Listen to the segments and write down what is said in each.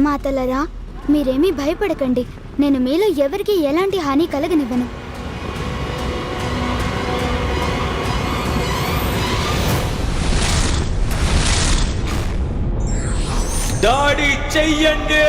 మాతలరా, మీరేమీ భయపడకండి. నేను మీలో ఎవరికి ఎలాంటి హాని కలగనివ్వను. దాడి చెయ్యండి.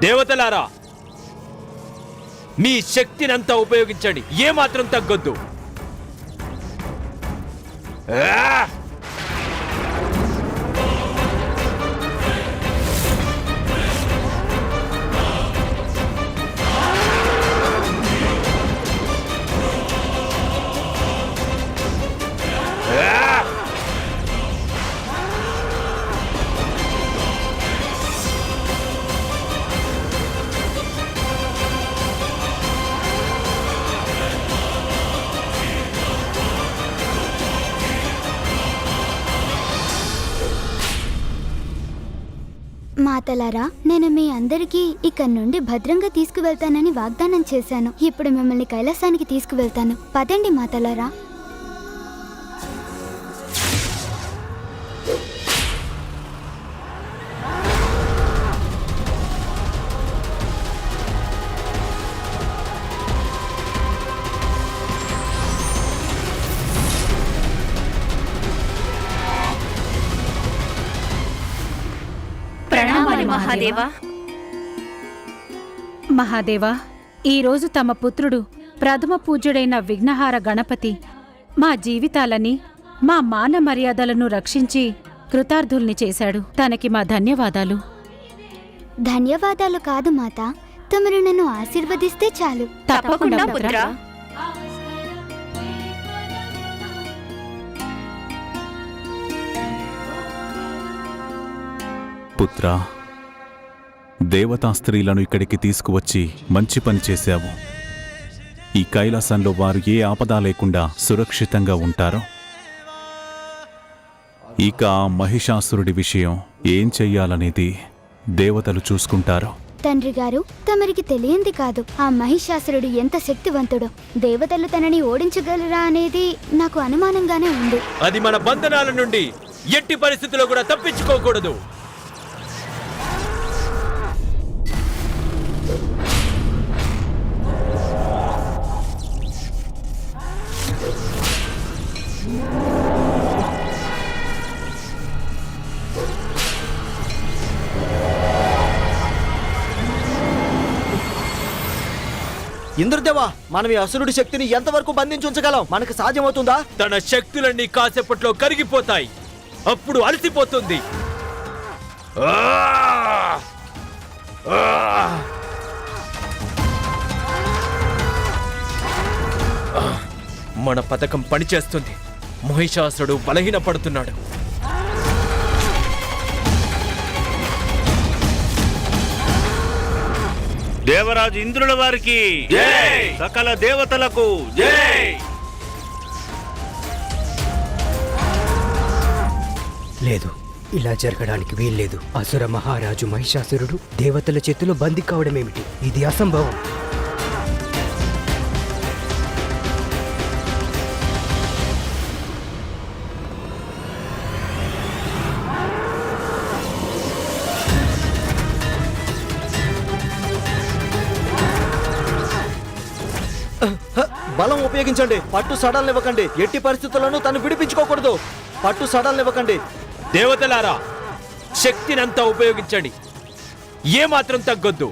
దేవతలారా, మీ శక్తినంతా ఉపయోగించండి, ఏమాత్రం తగ్గొద్దు. మాతలారా, నేను మీ అందరికీ ఇక్కడి నుండి భద్రంగా తీసుకువెళ్తానని వాగ్దానం చేశాను. ఇప్పుడు మిమ్మల్ని కైలాసానికి తీసుకువెళ్తాను. పదండి మాతలారా. మహాదేవా. మహాదేవా, ఈరోజు తమ పుత్రుడు ప్రథమ పూజ్యుడైన విఘ్నహార గణపతి మా జీవితాలని, మా మాన మర్యాదలను రక్షించి కృతార్థుల్ని చేశాడు. తనకి మా ధన్యవాదాలు. ధన్యవాదాలు కాదు మాత, తమరు నన్ను ఆశీర్వదిస్తే చాలు. తప్పకుండా పుత్రా. పుత్రా, దేవతా స్త్రీలను ఇక్కడికి తీసుకువచ్చి మంచి పని చేశావు. ఈ కైలాసంలో వారు ఏ ఆపద లేకుండా సురక్షితంగా ఉంటారో. ఇక ఆ మహిషాసురుడి విషయం ఏం చెయ్యాలనేది దేవతలు చూసుకుంటారు. తండ్రి గారు, తమరికి తెలియంది కాదు, ఆ మహిషాసురుడు ఎంత శక్తివంతుడో. దేవతలు తనని ఓడించగలరా అనేది నాకు అనుమానంగానే ఉంది. అది మన బంధనాల నుండి ఎట్టి పరిస్థితుల్లో కూడా తప్పించుకోకూడదు. ఇంద్రదేవా, మనం ఈ అసురుడి శక్తిని ఎంతవరకు బంధించుంచగలం? మనకు సాధ్యమవుతుందా? తన శక్తులన్నీ కాసేపట్లో కరిగిపోతాయి. అప్పుడు అలసిపోతుంది. మన పథకం పనిచేస్తుంది. మహిషాసురుడు బలహీనపడుతున్నాడు. దేవరాజు ఇంద్రుల వారికి జై, సకల దేవతలకు జై. లేదు, ఇలా జరగడానికి వీల్లేదు. అసుర మహారాజు మహిషాసురుడు దేవతల చేతిలో బందీ కావడమేమిటి? ఇది అసంభవం. బలం ఉపయోగించండి. పట్టు సడల్నివ్వకండి. ఎట్టి పరిస్థితుల్లోనూ తను విడిపించుకోకూడదు. పట్టు సడల్నివ్వకండి. దేవతలారా, శక్తినంతా ఉపయోగించండి, ఏమాత్రం తగ్గొద్దు.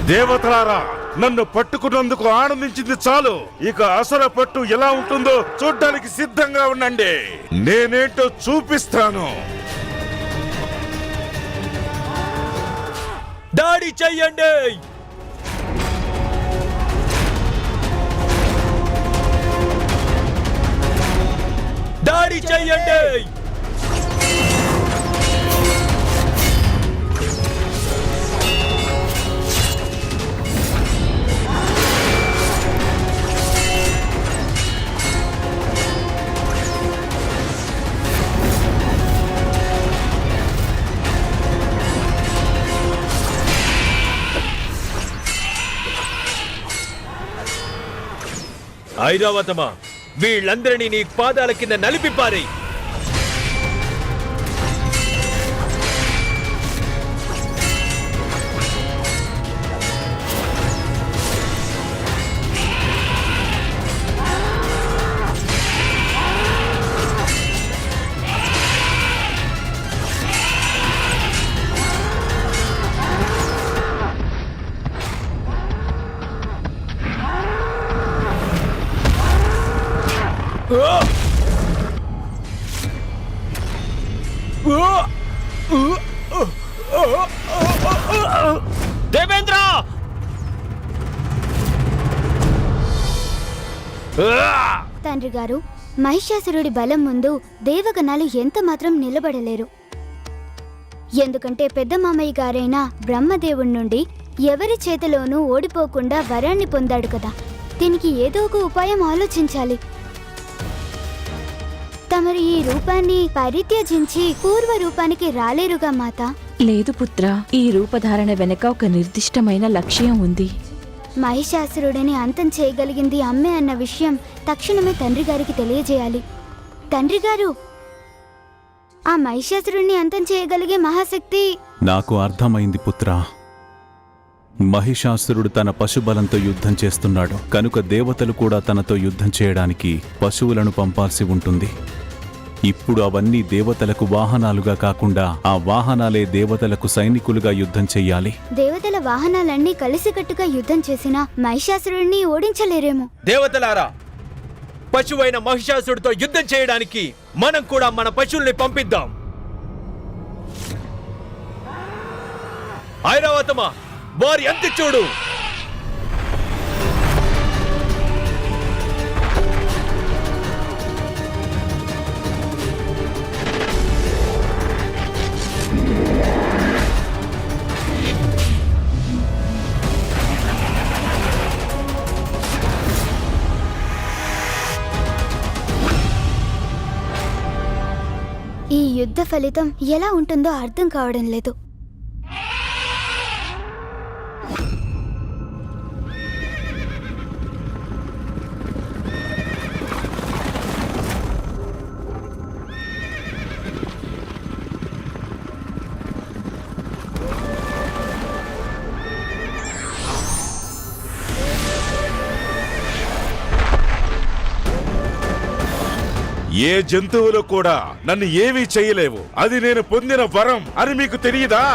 దేవతలారా, నన్ను పట్టుకున్నందుకు ఆనందించింది చాలు. ఇక అసలు పట్టు ఎలా ఉంటుందో చూడ్డానికి సిద్ధంగా ఉండండి. నేనేంటో చూపిస్తాను. దాడి చెయ్యండి. దాడి చెయ్యండి. ఐరావతమా, వీళ్ళందరినీ నీ పాదాల కింద నలిపిపారేయ్. దేవేంద్ర! తండ్రి గారు, మహిషాసురుడి బలం ముందు దేవగణాలు ఎంత మాత్రం నిలబడలేరు. ఎందుకంటే పెద్ద మామయ్య గారైన బ్రహ్మదేవుడి నుండి ఎవరి చేతిలోనూ ఓడిపోకుండా వరాన్ని పొందాడు కదా. దీనికి ఏదో ఒక ఉపాయం ఆలోచించాలి. తమరు ఈ రూపాన్ని పరిత్యజించి పూర్వ రూపానికి రాలేరుగా మాత. లేదు పుత్ర, ఈ రూపధారణ వెనక ఒక నిర్దిష్టమైన లక్ష్యం ఉంది. మహిషాసురుడిని అంతం చేయగలిగింది అమ్మే అన్న విషయం తక్షణమే తండ్రి గారికి తెలియజేయాలి. తండ్రి గారు, ఆ మహిషాసురుడిని అంతం చేయగలిగే మహాశక్తి నాకు అర్థమైంది పుత్రా. మహిషాసురుడు తన పశుబలంతో యుద్ధం చేస్తున్నాడు కనుక దేవతలు కూడా తనతో యుద్ధం చేయడానికి పశువులను పంపాల్సి ఉంటుంది. ఇప్పుడు అవన్నీ దేవతలకు వాహనాలుగా కాకుండా ఆ వాహనాలే దేవతలకు సైనికులుగా యుద్ధం చెయ్యాలి. దేవతల వాహనాలన్నీ కలిసికట్టుగా యుద్ధం చేసినా మహిషాసురుడిని ఓడించలేరేమో. దేవతలారా, పశువైన మహిషాసుడితో యుద్ధం చేయడానికి మనం కూడా మన పశువుల్ని పంపిద్దాం. ఐరావతమా, వారి అంత చూడు. ఈ యుద్ధ ఫలితం ఎలా ఉంటుందో అర్థం కావడం లేదు. ఏ జంతువులు కూడా నన్ను ఏమీ చేయలేవు. అది నేను పొందిన వరం అని మీకు తెలియదా?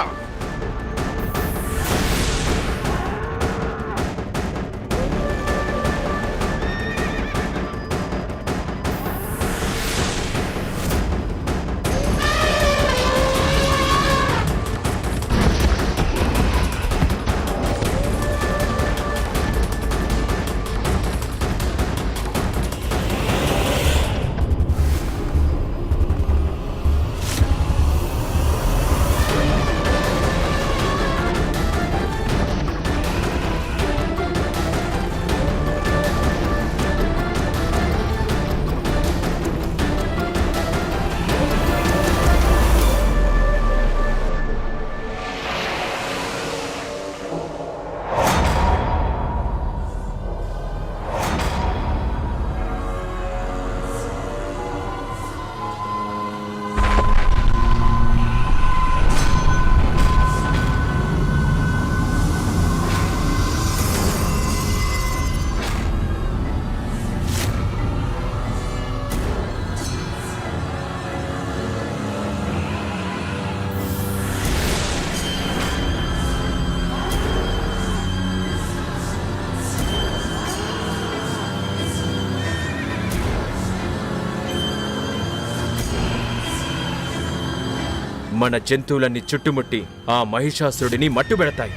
మన జంతువులన్నీ చుట్టుముట్టి ఆ మహిషాసురుడిని మట్టుబెడతాయి.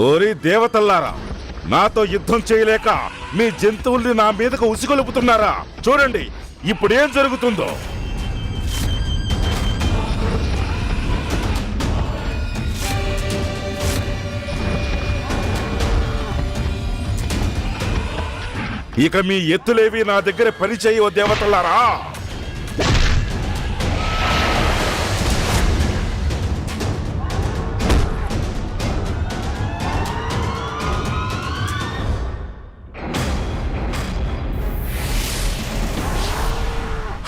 ఓరి దేవతల్లారా, నాతో యుద్ధం చేయలేక మీ జంతువుల్ని నా మీదకు ఉసిగొలుపుతున్నారా? చూడండి ఇప్పుడేం జరుగుతుందో. ఇక మీ ఎత్తులేవి నా దగ్గర పని చేయో దేవతలారా.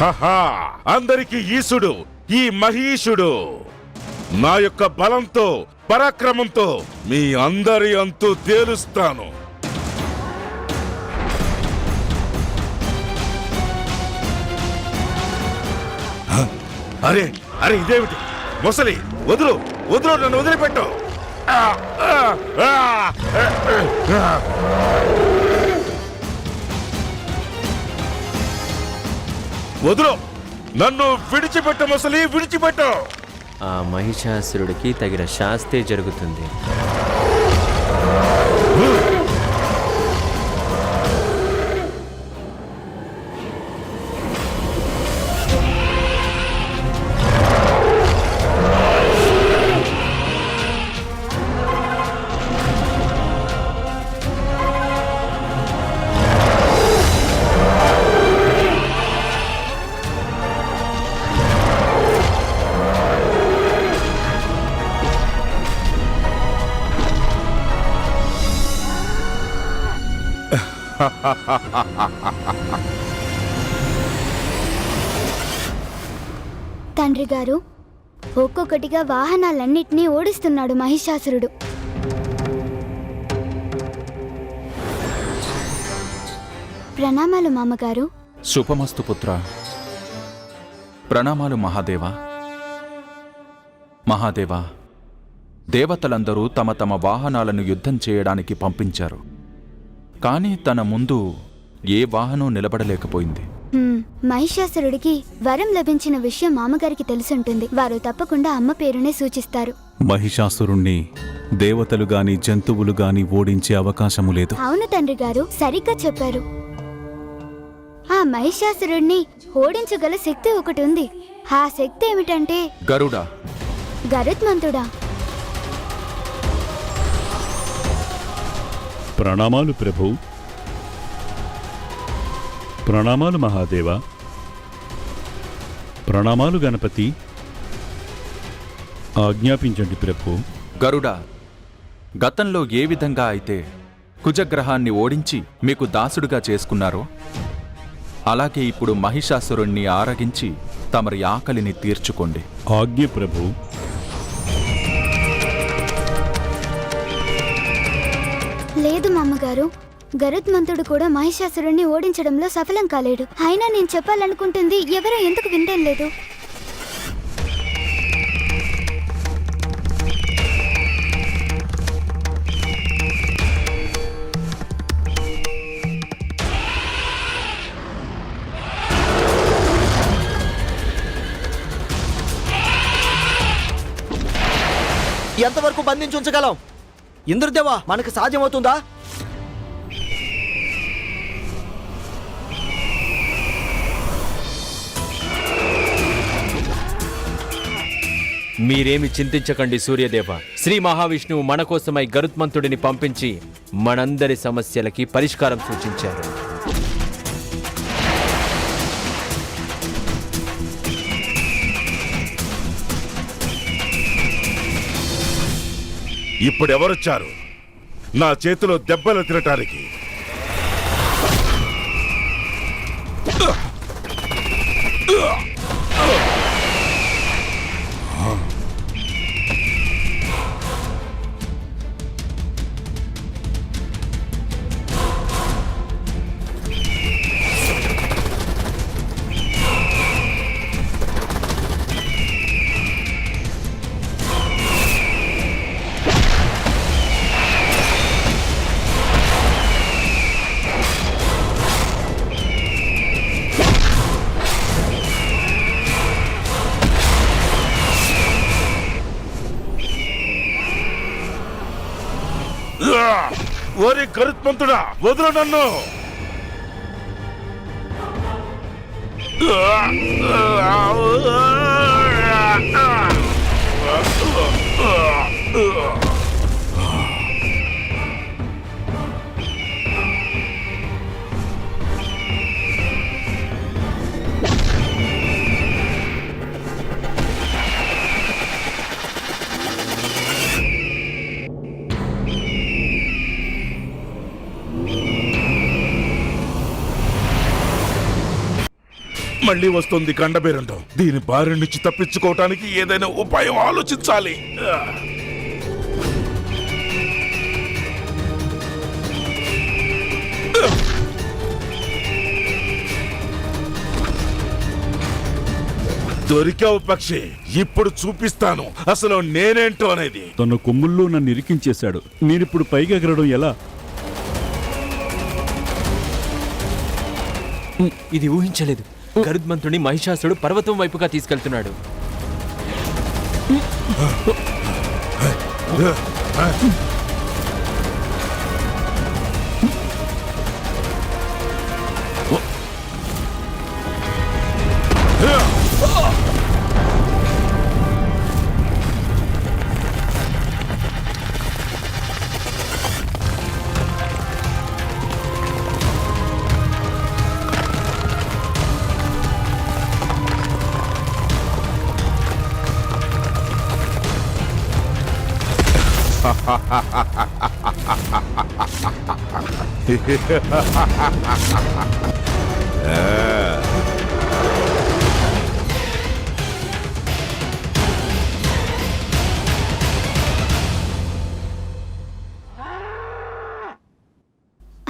హహా, అందరికి ఈశుడు ఈ మహీషుడు. నా యొక్క బలంతో పరాక్రమంతో మీ అందరి అంతు తేలుస్తాను. అరే అరే, ఇదేమిటి? మొసలి, వదులు వదులు, నన్ను వదిలిపెట్టు. వదులు, నన్ను విడిచిపెట్టు మొసలి, విడిచిపెట్టు. ఆ మహిషాసురుడికి తగిన శాస్తే జరుగుతుంది. తండ్రి గారు, ఒక్కొక్కటిగా వాహనాలన్నిటినీ ఓడిస్తున్నాడు మహిషాసురుడు. ప్రణామాలు మామగారు. శుభమస్తు పుత్ర. ప్రణామాలు మహాదేవా. మహాదేవా, దేవతలందరూ తమ తమ వాహనాలను యుద్ధం చేయడానికి పంపించారు. కానీ తన ముందు ఏ వాహనం నిలబడలేకపోయింది. మహిషాసురుడికి వరం లభించిన విషయం మామగారికి తెలుసుంటుంది. వారు తప్పకుండా అమ్మ పేరునే సూచిస్తారు. మహిషాసురుణ్ణి దేవతలు గాని జంతువులు గాని ఓడించే అవకాశము లేదు. అవును తండ్రి గారు, సరిగ్గా చెప్పారు. ఆ మహిషాసురుణ్ణి ఓడించగల శక్తి ఒకటి ఉంది. ఆ శక్తి ఏమిటంటే గరుడా. గరుత్మంతుడా. ప్రణామాలు ప్రభు. ప్రణామాలు మహాదేవ. ప్రణామాలు గణపతి. ఆజ్ఞాపించండి ప్రభు. గరుడా, గతంలో ఏ విధంగా అయితే కుజగ్రహాన్ని ఓడించి మీకు దాసుడుగా చేసుకున్నారో అలాగే ఇప్పుడు మహిషాసురుణ్ణి ఆరగించి తమరి ఆకలిని తీర్చుకోండి. ఆజ్ఞ ప్రభు. లేదు మామగారు, గరుత్మంతుడు కూడా మహిషాసురుణ్ణి ఓడించడంలో సఫలం కాలేడు. అయినా నేను చెప్పాలనుకుంటుంది ఎవరో ఎందుకు వినడం లేదు. ఎంతవరకు బంధించి ఉంచగలం? ఇంద్రదేవా, మనకు సాధ్యమవుతుందా? మీరేమి చింతించకండి సూర్యదేవ. శ్రీ మహావిష్ణువు మన కోసమై గరుత్మంతుడిని పంపించి మనందరి సమస్యలకి పరిష్కారం సూచించారు. ఇప్పుడెవరొచ్చారు నా చేతిలో దెబ్బలు తినటానికి? ఓరి గరుత్మంతుడా, వదులు నన్ను. మళ్ళీ వస్తుంది కండబేరండం. దీని బారి నుంచి తప్పించుకోవటానికి ఏదైనా ఉపాయం ఆలోచించాలి. దొరికావు పక్షి. ఇప్పుడు చూపిస్తాను అసలు నేనేంటో అనేది. తన కొమ్ముల్లో నన్ను ఇరికించేశాడు. నేనిప్పుడు పైకి ఎగరడం ఎలా? ఇది ఊహించలేదు. గరుత్మంతుడిని మహిషాసురుడు పర్వతం వైపుగా తీసుకెళ్తున్నాడు.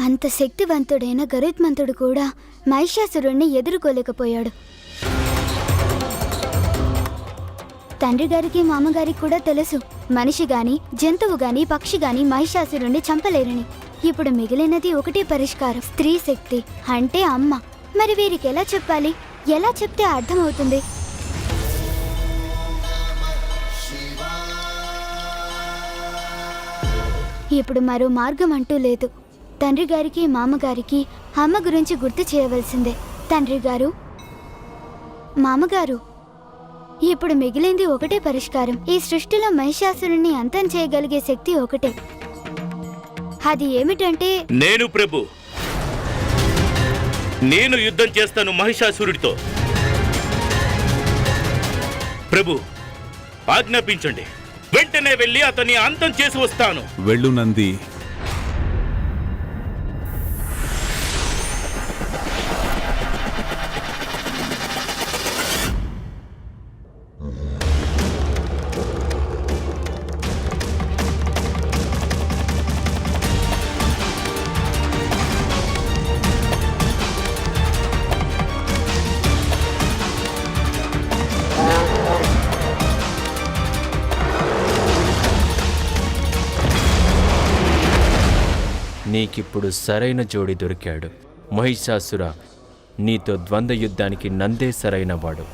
అంత శక్తివంతుడైన గరుత్మంతుడు కూడా మహిషాసురుణ్ణి ఎదుర్కోలేకపోయాడు. తండ్రి గారికి మామగారికి కూడా తెలుసు, మనిషి గాని జంతువు గాని పక్షి గాని మహిషాసురుణ్ణి చంపలేరని. ఇప్పుడు మిగిలినది ఒకటే పరిష్కారం, స్త్రీ శక్తి అంటే అమ్మ. మరి వీరికి ఎలా చెప్పాలి? ఎలా చెప్తే అర్థమవుతుంది? ఇప్పుడు మరో మార్గం అంటూ లేదు. తండ్రి గారికి మామగారికి అమ్మ గురించి గుర్తు చేయవలసిందే. తండ్రి గారు, మామగారు, ఇప్పుడు మిగిలింది ఒకటే పరిష్కారం. ఈ సృష్టిలో మహిషాసురుణ్ణి అంతం చేయగలిగే శక్తి ఒకటే. అది ఏమిటంటే, నేను ప్రభు. నేను యుద్ధం చేస్తాను మహిషాసురుడితో. ప్రభు, ఆజ్ఞాపించండి. వెంటనే వెళ్ళి అతన్ని అంతం చేసి వస్తాను. వెళ్ళు నంది. నీకిప్పుడు సరైన జోడి దొరికాడు. మహిషాసుర, నీతో ద్వంద్వ యుద్ధానికి నందే సరైన వాడు.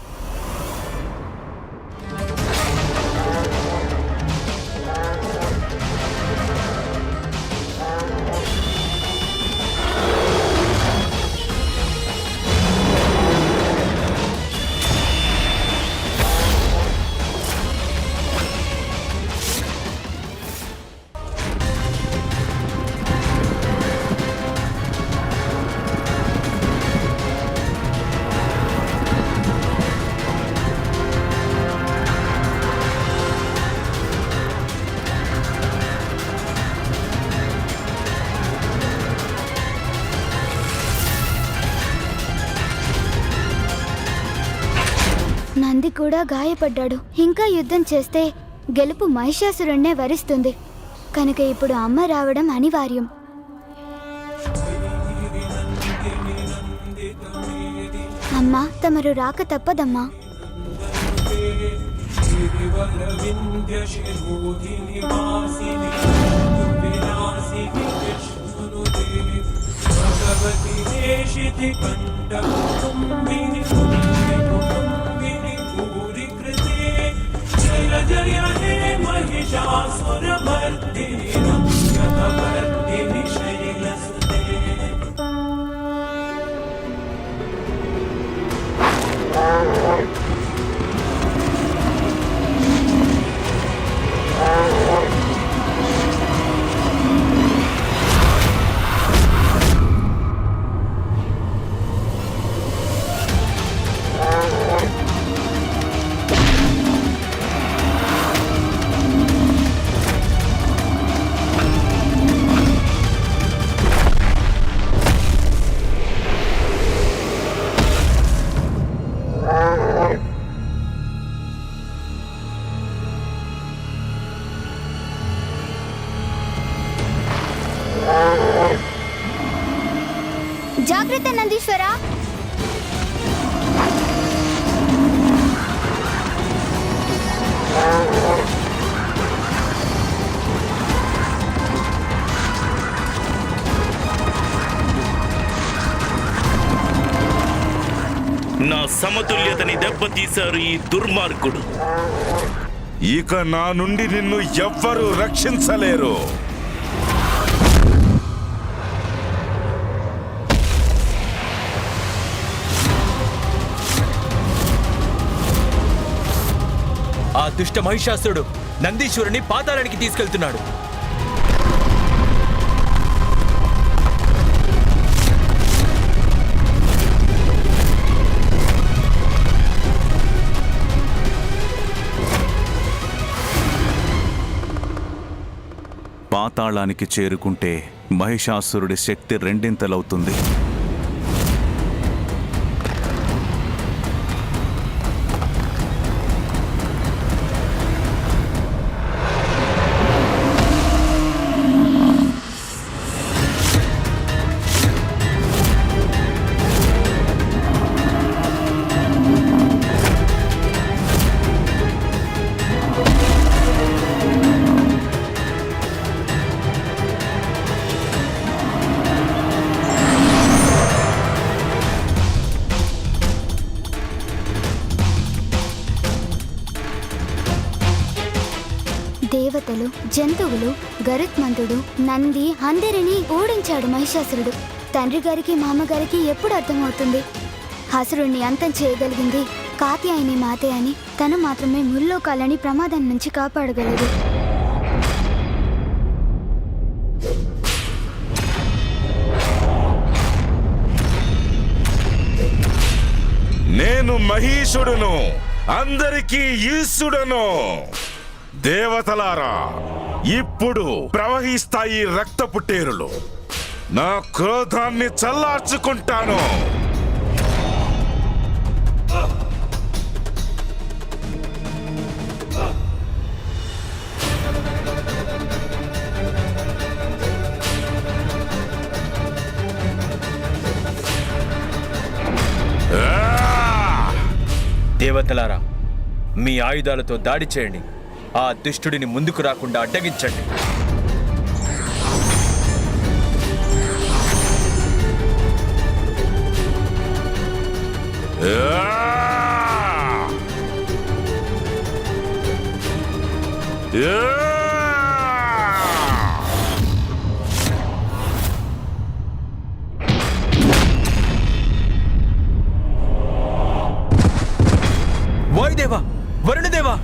నంది కూడా గాయపడ్డాడు. ఇంకా యుద్ధం చేస్తే గెలుపు మహిషాసురుణ్ణే వరిస్తుంది. కనుక ఇప్పుడు అమ్మ రావడం అనివార్యం. అమ్మా, తమరు రాక తప్పదమ్మా. जय हे महिषासुरमर्दिनि नमस्कृतवर्दिनि జాగ్రత్త నందీశ్వర. నా సమతుల్యతని దెబ్బతీశారు ఈ దుర్మార్గుడు. ఇక నా నుండి నిన్ను ఎవ్వరూ రక్షించలేరు. ఆ దుష్ట మహిషాసురుడు నందీశ్వరుని పాతాళానికి తీసుకెళ్తున్నాడు. పాతాళానికి చేరుకుంటే మహిషాసురుడి శక్తి రెండింతలవుతుంది. దేవతలు, జంతువులు, గరుత్మంతుడు, నంది అందరినీ ఓడించాడు మహిషాసురుడు. తండ్రి గారికి మామగారికి ఎప్పుడు అర్థమవుతుంది అసురుణ్ణి అంతం చేయగలిగింది కాత్యాయని మాతే అని. తను మాత్రమే ముల్లోకాలని ప్రమాదం నుంచి కాపాడగలదు. నేను మహీషుడును, అందరికీ ఈశుడును. దేవతలారా, ఇప్పుడు ప్రవహిస్తాయి రక్తపు టేరులు. నా క్రోధాన్ని చల్లార్చుకుంటాను. దేవతలారా, మీ ఆయుధాలతో దాడి చేయండి. ఆ దుష్టుడిని ముందుకు రాకుండా అడ్డగించండి. వాయుదేవా, వరుణదేవా!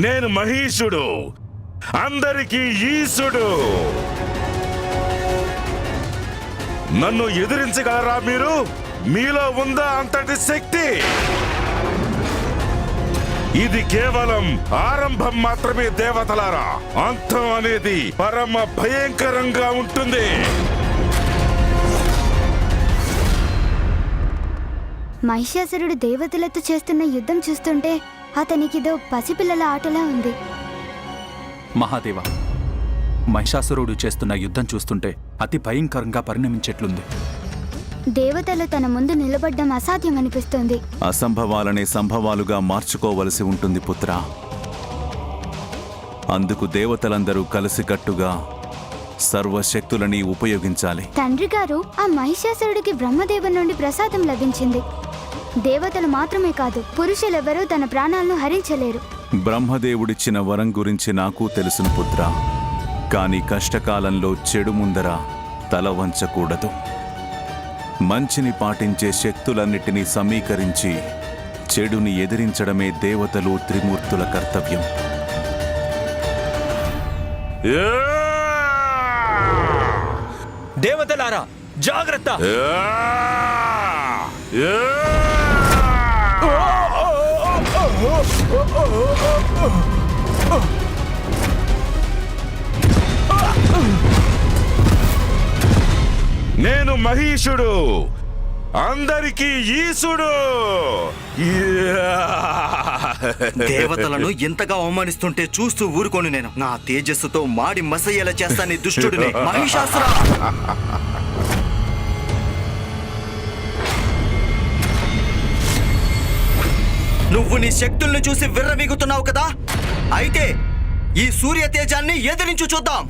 నేను మహీషుడు, అందరికీ ఈశుడు. నన్ను ఎదిరించగలరా మీరు? మీలో ఉందా అంతటి శక్తి? ఇది కేవలం ఆరంభం మాత్రమే దేవతలారా. అంతం అనేది పరమ భయంకరంగా ఉంటుంది. మహిషాసురుడు దేవతలతో చేస్తున్న యుద్ధం చూస్తుంటే అతనికిదో పసిపిల్లల ఆటలా ఉంది. మహాదేవ, మహిషాసురుడు చేస్తున్న యుద్ధం చూస్తుంటే అతి భయంకరంగా పరిణమించేట్లుంది. దేవతలు తన ముందు నిలబడ్డం అసాధ్యం అనిపిస్తోంది. అసంభవాలనే సంభవాలుగా మార్చుకోవలసి ఉంటుంది పుత్ర. అందుకు దేవతలందరూ కలిసికట్టుగా సర్వశక్తులని ఉపయోగించాలి. తండ్రి గారు, ఆ మహిషాసురుడికి బ్రహ్మదేవుని నుండి ప్రసాదం లభించింది. దేవతలు మాత్రమే కాదు, పురుషులెవరూ తన ప్రాణాలను హరించలేరు. బ్రహ్మదేవుడిచ్చిన వరం గురించి నాకు తెలుసును పుత్ర. కానీ కష్టకాలంలో చెడు ముందర తల వంచకూడదు. మంచిని పాటించే శక్తులన్నిటినీ సమీకరించి చెడుని ఎదిరించడమే దేవతలు త్రిమూర్తుల కర్తవ్యం. దేవతలారా, జాగ్రత్త! నేను మహీషుడు, అందరికీ ఈశుడు. దేవతలను ఎంతగా అవమానిస్తుంటే చూస్తూ ఊరుకోను నేను. నా తేజస్సుతో మాడి మసయ్యేలా చేస్తాను ఈ దుష్టుడిని. మహిషాసుర, నువ్వు నీ శక్తుల్ని చూసి విర్రవీగుతున్నావు కదా, అయితే ఈ సూర్య తేజాన్ని ఎదిరించు చూద్దాం.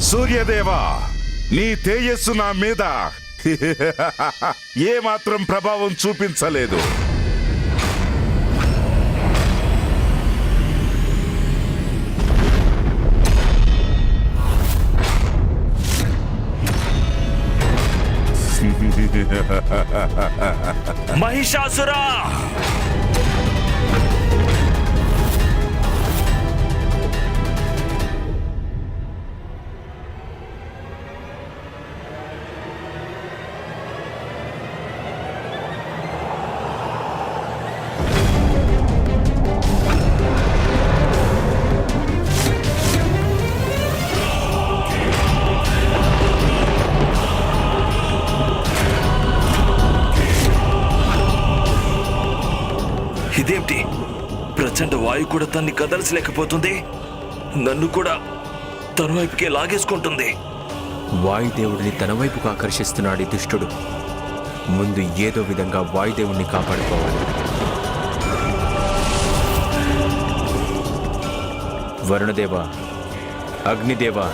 సూర్యదేవా, నీ తేజస్సు నా మీద ఏ మాత్రం ప్రభావం చూపించలేదు. మహిషాసురా, ఇదేమిటి? ప్రచండ వాయు కూడా తన్ని కదల్చలేకపోతుంది, నన్ను కూడా తన వైపుకే లాగేసుకుంటుంది. వాయుదేవుడిని తన వైపుకు ఆకర్షిస్తున్నాడు ఈ దుష్టుడు. ముందు ఏదో విధంగా వాయుదేవుడిని కాపాడుకోవాలి. వరుణదేవా, అగ్నిదేవా,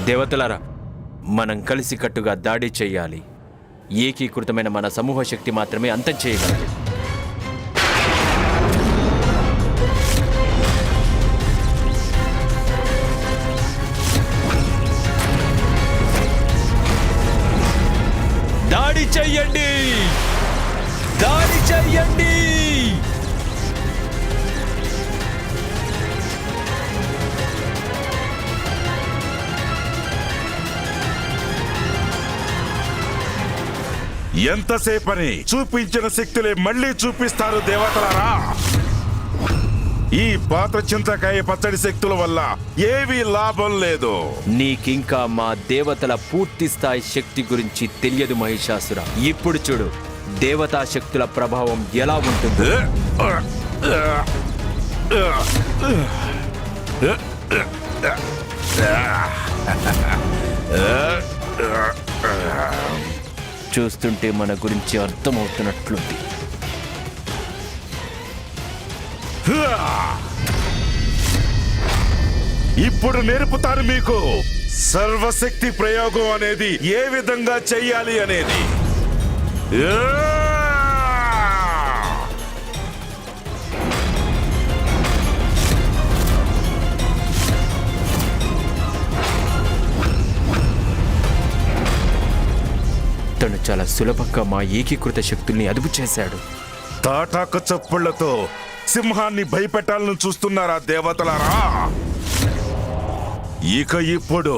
దేవతలారా, మనం కలిసికట్టుగా దాడి చేయాలి. ఏకీకృతమైన మన సమూహ శక్తి మాత్రమే అంతం చేయగలదు. దాడి చెయ్యండి, దాడి చెయ్యండి. ఎంతసేపని చూపించిన శక్తులే మళ్ళీ చూపిస్తారు దేవతలారా. ఈ పాత చింతకాయ పచ్చడి శక్తుల వల్ల ఏవీ లాభం లేదు. నీకింకా మా దేవతల పూర్తి స్థాయి శక్తి గురించి తెలియదు మహిషాసుర. ఇప్పుడు చూడు దేవతా శక్తుల ప్రభావం ఎలా ఉంటుంది. చూస్తుంటే మన గురించి అర్థమవుతున్నట్లుంది. ఇప్పుడు నేర్పుతాను మీకు సర్వశక్తి ప్రయోగం అనేది ఏ విధంగా చెయ్యాలి అనేది. తను చాలా సులభంగా మా ఏకీకృత శక్తుల్ని అదుపు చేశాడు. తాటాక చప్పుళ్లతో సింహాన్ని భయపెట్టాలని చూస్తున్నారా దేవతలారా? ఇక ఇప్పుడు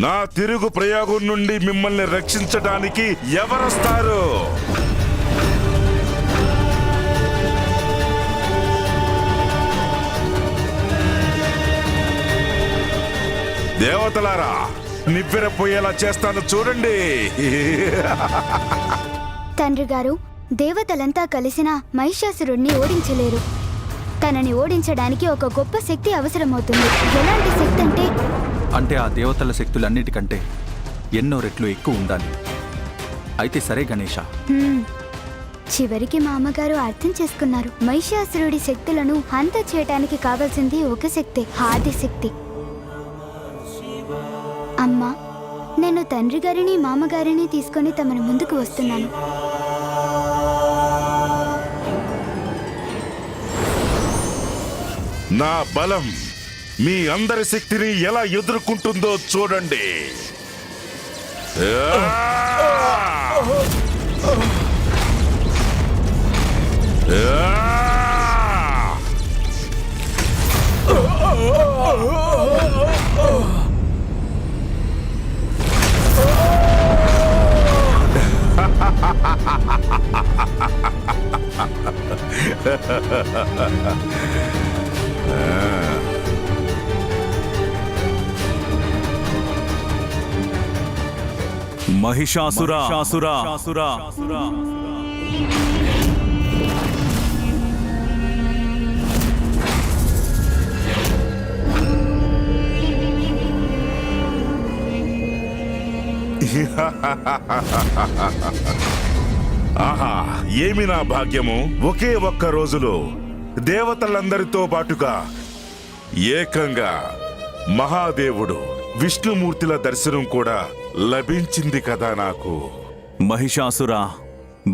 నా తిరుగు ప్రయోగం నుండి మిమ్మల్ని రక్షించడానికి ఎవరొస్తారు? దేవతలారా, నివ్వెరపోయేలా చేస్తాను చూడండి. తండ్రి గారు, దేవతలంతా కలిసిన మహిషాసురుణ్ణి ఓడించలేరు. తనని ఓడించడానికి ఒక గొప్ప శక్తి అవసరమవుతుంది. ఎలాంటి శక్తి అంటే? అంటే ఆ దేవతల శక్తులన్నిటికంటే ఎన్నో రెట్లు ఎక్కువ ఉండాలి. అయితే సరే గణేష, చివరికి మా అమ్మగారు అర్థం చేసుకున్నారు. మహిషాసురుడి శక్తులను హంత చేయడానికి కావాల్సింది ఒక శక్తి, ఆదిశక్తి. అమ్మా, నేను తండ్రి గారిని మామగారిని తీసుకొని తమను ముందుకు వస్తున్నాను. నా బలం మీ అందరి శక్తిని ఎలా ఎదుర్కొంటుందో చూడండి. మహిషాసురా ఆహా, ఏమి నా భాగ్యము! ఒకే ఒక్క రోజులో దేవతలందరితో పాటుగా ఏకంగా మహాదేవుడు విష్ణుమూర్తిల దర్శనం కూడా లభించింది కదా నాకు. మహిషాసురా,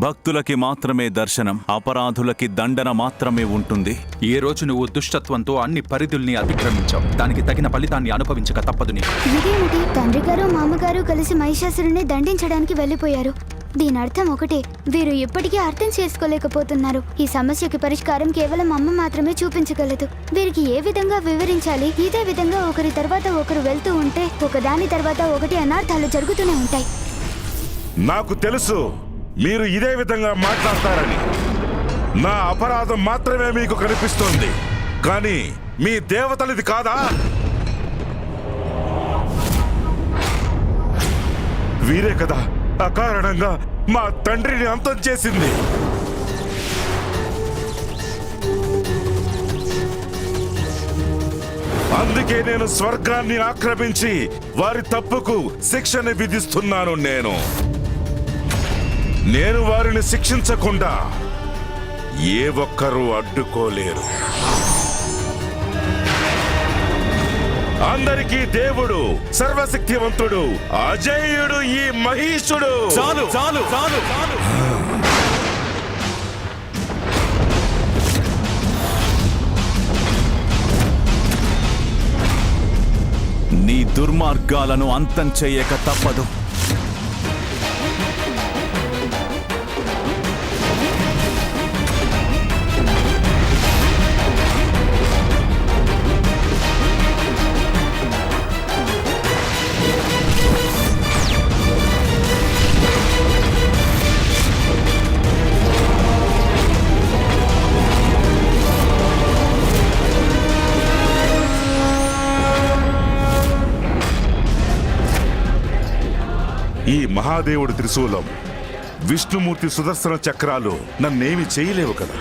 భక్తులకి మాత్రమే దర్శనం, అపరాధులకి దండన మాత్రమే ఉంటుంది. ఈ రోజు నువ్వు దుష్టత్వంతో అన్ని పరిధుల్ని అతిక్రమించావు. దానికి తగిన ఫలితాన్ని అనుభవించక తప్పదు నీకు. ఇదేమిటి? తండ్రి గారు మామగారు కలిసి మహిషాసురుని దండించడానికి వెళ్ళిపోయారు. దీని అర్థం ఒకటే, వీరు ఇప్పటికీ అర్థం చేసుకోలేకపోతున్నారు. ఈ సమస్యకి పరిష్కారం కేవలం అమ్మ మాత్రమే చూపించగలదు. వీరికి ఏ విధంగా వివరించాలి? ఇదే విధంగా ఒకరి తర్వాత ఒకరు వెళ్తూ ఉంటే ఒకదాని తర్వాత ఒకటి అనార్థాలు జరుగుతూనే ఉంటాయి. నాకు తెలుసు మీరు ఇదే విధంగా మాట్లాడతారని. నా అపరాధం మాత్రమే మీకు కనిపిస్తోంది, కానీ మీ దేవతలది కాదా? వీరే కదా అకారణంగా మా తండ్రిని అంతం చేసింది. అందుకే నేను స్వర్గాన్ని ఆక్రమించి వారి తప్పుకు శిక్షను విధిస్తున్నాను. నేను వారిని శిక్షించకుండా ఏ ఒక్కరూ అడ్డుకోలేరు. అందరికీ దేవుడు, సర్వశక్తివంతుడు, అజేయుడు ఈ మహిషుడు. చాలు చాలు చాలు చాలు. నీ దుర్మార్గాలను అంతం చేయక తప్పదు. ఈ మహాదేవుడి త్రిశూలం, విష్ణుమూర్తి సుదర్శన చక్రాలు నన్నేమి చేయలేవు కదా.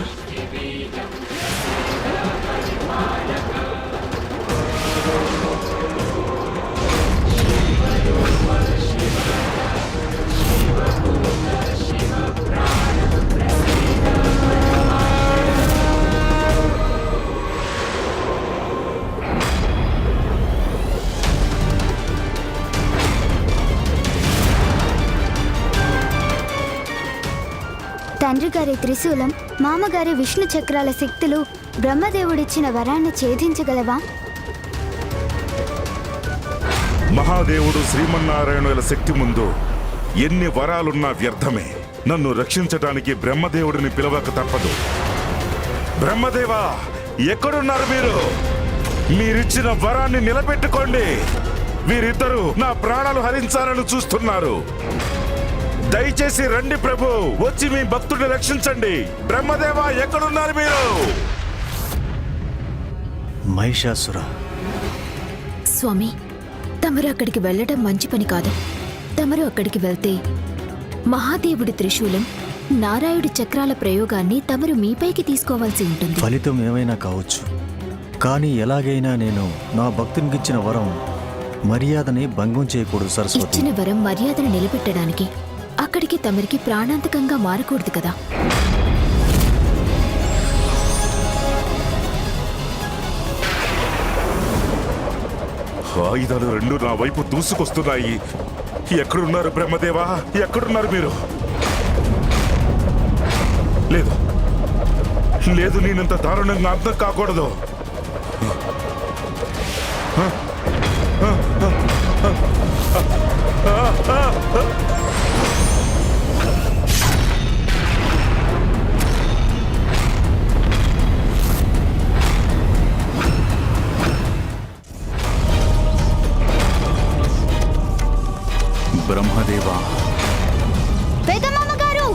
తండ్రి గారి త్రిశూలం, మామగారి విష్ణు చక్రాల శక్తులు బ్రహ్మదేవుడిచ్చిన వరాన్ని ఛేదించగలవా? మహాదేవుడు శ్రీమన్నారాయణుల శక్తి ముందు ఎన్ని వరాలున్నా వ్యర్థమే. నన్ను రక్షించడానికి బ్రహ్మదేవుడిని పిలవక తప్పదు. బ్రహ్మదేవా, ఎక్కడున్నారు మీరు? మీరిచ్చిన వరాన్ని నిలబెట్టుకోండి. వీరిద్దరూ నా ప్రాణాలు హరించాలని చూస్తున్నారు. దయచేసి రండి ప్రభు, వచ్చి మీ భక్తుడిని రక్షించండి. బ్రహ్మదేవా, ఎక్కడున్నారు మీరు? మహిషాసుర, స్వామి, తమరు అక్కడికి వెళ్ళడం మంచి పని కాదు. తమరు అక్కడికి వెళ్తే మహాదేవుడి త్రిశూలం, నారాయుడి చక్రాల ప్రయోగాన్ని తమరు మీపైకి తీసుకోవాల్సి ఉంటుంది. ఫలితం ఏమైనా కావచ్చు, కానీ ఎలాగైనా నేను నా భక్తునికిచ్చిన వరం మర్యాదని భంగం చేయకూడదు సరస్వతి. ఇచ్చిన వరం మర్యాదను నిలబెట్టడానికి అక్కడికి తమరికి ప్రాణాంతకంగా మారకూడదు కదా. ఆయుధాలు రెండు నా వైపు దూసుకొస్తున్నాయి. ఎక్కడున్నారు బ్రహ్మదేవా? ఎక్కడున్నారు మీరు? లేదు లేదు, నేనంత దారుణంగా అర్థం కాకూడదు. బ్రహ్మదేవా, పెద్ద మామగారు!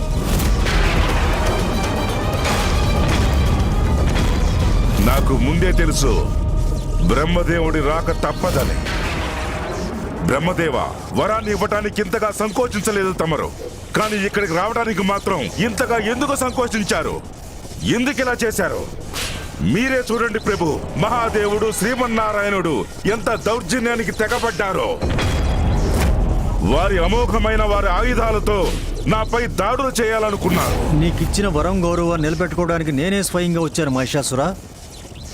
నాకు ముందే తెలుసు బ్రహ్మదేవుడి రాక తప్పదని. బ్రహ్మదేవ, వరాన్ని ఇవ్వటానికి ఇంతగా సంకోచించలేదు తమరు, కానీ ఇక్కడికి రావడానికి మాత్రం ఇంతగా ఎందుకు సంకోచించారు? ఎందుకు ఇలా చేశారు? మీరే చూడండి ప్రభు, మహాదేవుడు శ్రీమన్నారాయణుడు ఎంత దౌర్జన్యానికి తెగబడ్డారో. వారి అమోఘమైన వారి ఆయుధాలతో నాపై దాడులు చేయాలనుకున్నారు. నీకిచ్చిన వరం గౌరవం నిలబెట్టుకోవడానికి నేనే స్వయంగా వచ్చాను మహిషాసురా.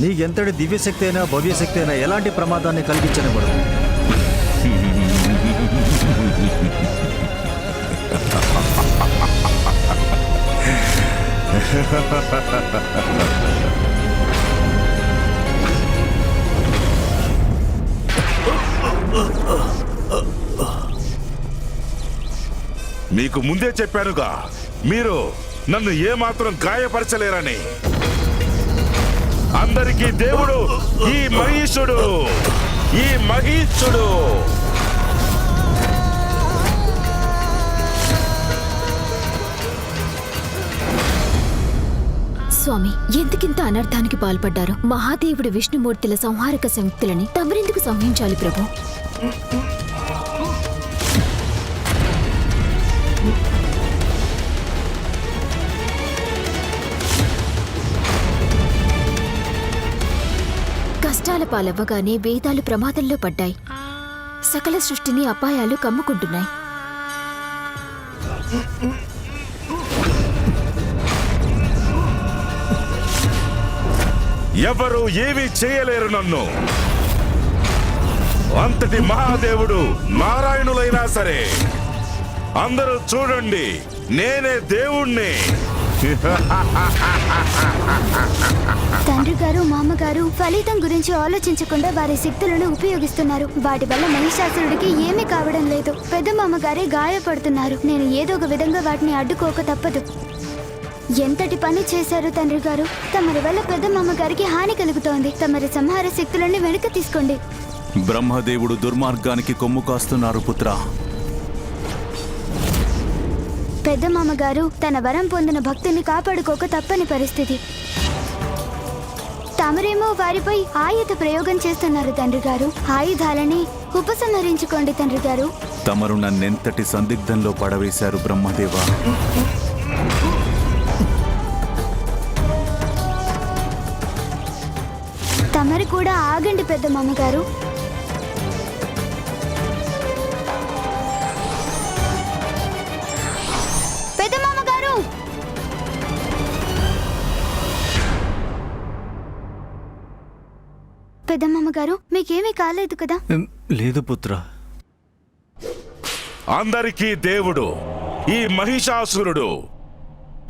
నీకెంతటి దివ్యశక్తి అయినా భవ్యశక్తి అయినా ఎలాంటి ప్రమాదాన్ని కలిగించనివ్వడు. మీకు ముందే చెప్పానుగా, మీరు నన్ను ఏమాత్రం గాయపరచలేరని. అందరికీ దేవుడు ఈ మహీషుడు, ఈ మహీషుడు. స్వామి, ఎందుకింత అనర్థానికి పాల్పడ్డారు? మహాదేవుడి విష్ణుమూర్తుల సంహారక శక్తులని తమరెందుకు సంహించాలి ప్రభు? కష్టాల పాలవ్వగానే వేదాలు ప్రమాదంలో పడ్డాయి. సకల సృష్టిని అపాయాలు కమ్ముకుంటున్నాయి. ఎవరు ఏమీ చేయలేరు నన్ను. అంతటి మహాదేవుడు నారాయణులైనా సరే, అందరూ చూడండి, నేనే దేవుణ్ణి. తండ్రి గారు, మామగారు ఫలితం గురించి ఆలోచించకుండా వారి శక్తులను ఉపయోగిస్తున్నారు. వాటి వల్ల మహిషాసురుడికి ఏమీ కావడం లేదు. పెద్ద మామగారే గాయపడుతున్నారు. నేను ఏదో ఒక విధంగా వాటిని అడ్డుకోక తప్పదు. ఎంతటి పని చేశారు తండ్రి గారు? తమరి వల్ల పెద్ద మామగారికి హాని కలుగుతోంది. తమరి సంహార శక్తులన్నీ వెనుక తీసుకోండి. బ్రహ్మదేవుడు దుర్మార్గానికి కొమ్ము కాస్తున్నారు పుత్ర. పెద్ద మామగారు తన వరం పొందిన భక్తుని కాపాడుకోక తప్పని పరిస్థితి. తమరేమో వారిపై ఆయుధ ప్రయోగం చేస్తున్నారు తండ్రి గారు. ఆయుధాలని ఉపసంహరించుకోండి తండ్రి గారు. తమరు నన్నెంతటి సందిగ్ధంలో పడవేశారు బ్రహ్మదేవా. తమరు కూడా ఆగండి పెద్ద మామగారు. పెద్ద మామగారు! పెద్ద మామగారు, మీకేమీ కాలేదు కదా? లేదు పుత్ర. అందరికీ దేవుడు ఈ మహిషాసురుడు,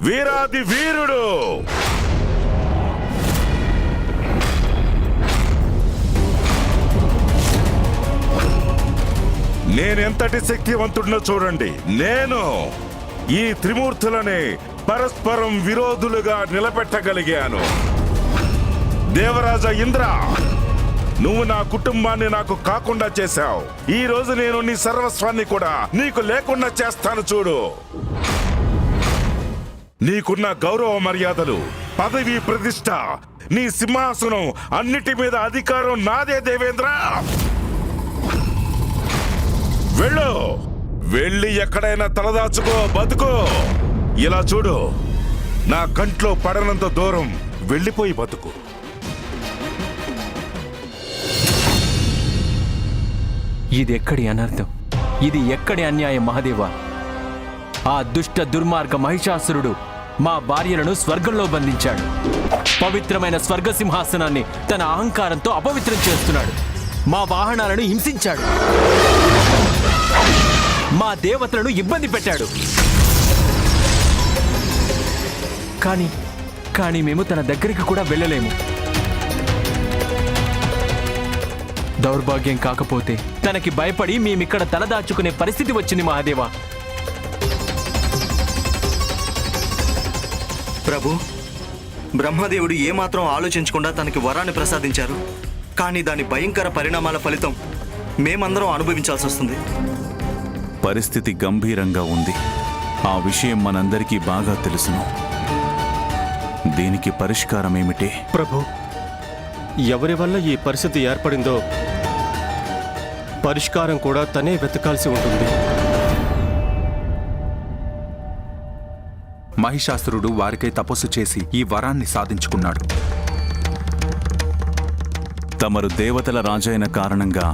వీరాది వీరుడు. నేనెంతటి శక్తివంతుడినో చూడండి. నేను ఈ త్రిమూర్తులని పరస్పరం విరోధులుగా నిలబెట్టగలిగాను. దేవరాజ ఇంద్ర, నువ్వు నా కుటుంబాన్ని నాకు కాకుండా చేశావు. ఈ రోజు నేను నీ సర్వస్వాన్ని కూడా నీకు లేకుండా చేస్తాను చూడు. నీకున్న గౌరవ మర్యాదలు, పదవి, ప్రతిష్ట, నీ సింహాసనం, అన్నిటి మీద అధికారం నాదే దేవేంద్ర. వెళ్ళు, వెళ్ళి ఎక్కడైనా తలదాచుకో, బతుకో. ఇలా చూడు, నా కంట్లో పడనంత దూరం వెళ్ళిపోయి బతుకు. ఇది ఎక్కడి అనర్థం, ఇది ఎక్కడి అన్యాయం మహాదేవా? ఆ దుష్ట దుర్మార్గ మహిషాసురుడు మా భార్యలను స్వర్గంలో బంధించాడు. పవిత్రమైన స్వర్గ సింహాసనాన్ని తన అహంకారంతో అపవిత్రం చేస్తున్నాడు. మా వాహనాలను హింసించాడు. మా దేవతలను ఇబ్బంది పెట్టాడు. కానీ మేము తన దగ్గరికి కూడా వెళ్ళలేము. దౌర్భాగ్యం కాకపోతే తనకి భయపడి మేమిక్కడ తలదాచుకునే పరిస్థితి వచ్చింది మహాదేవా. ప్రభు, బ్రహ్మదేవుడు ఏమాత్రం ఆలోచించకుండా తనకి వరాన్ని ప్రసాదించారు. కానీ దాని భయంకర పరిణామాల ఫలితం మేమందరం అనుభవించాల్సి వస్తుంది. పరిస్థితి గంభీరంగా ఉంది. ఆ విషయం మనందరికీ బాగా తెలుసును. దీనికి పరిష్కారం ఏమిటి? ప్రభు, ఎవరి వల్ల ఈ పరిస్థితి ఏర్పడిందో పరిష్కారం కూడా తనే వెతకాల్సి ఉంటుంది. మహిషాసురుడు వారికై తపస్సు చేసి ఈ వరాన్ని సాధించుకున్నాడు. తమరు దేవతల రాజైన కారణంగా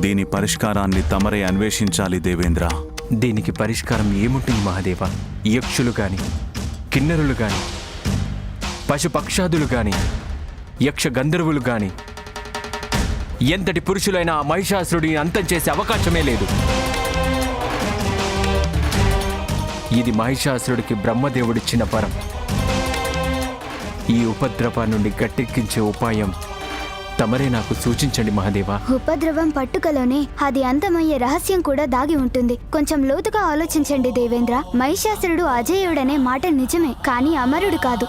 దీని పరిష్కారాన్ని తమరే అన్వేషించాలి దేవేంద్ర. దీనికి పరిష్కారం ఏముంటుంది మహాదేవా? యక్షులు గాని, కిన్నరులు గాని, పశుపక్షాదులు గాని, యక్ష గంధర్వులు గాని, ఎంతటి పురుషులైనా ఆ మహిషాసురుడిని అంతం చేసే అవకాశమే లేదు. ఇది మహిషాసురుడికి బ్రహ్మదేవుడిచ్చిన వరం. ఈ ఉపద్రవం నుండి గట్టెక్కించే ఉపాయం తమరే నాకు సూచించండి మహాదేవా. ఉపద్రవం పట్టుకలోనే అది అంతమయ్యే రహస్యం కూడా దాగి ఉంటుంది. కొంచెం లోతుగా ఆలోచించండి దేవేంద్ర. మహిషాసురుడు అజేయుడనే మాట నిజమే, కానీ అమరుడు కాదు.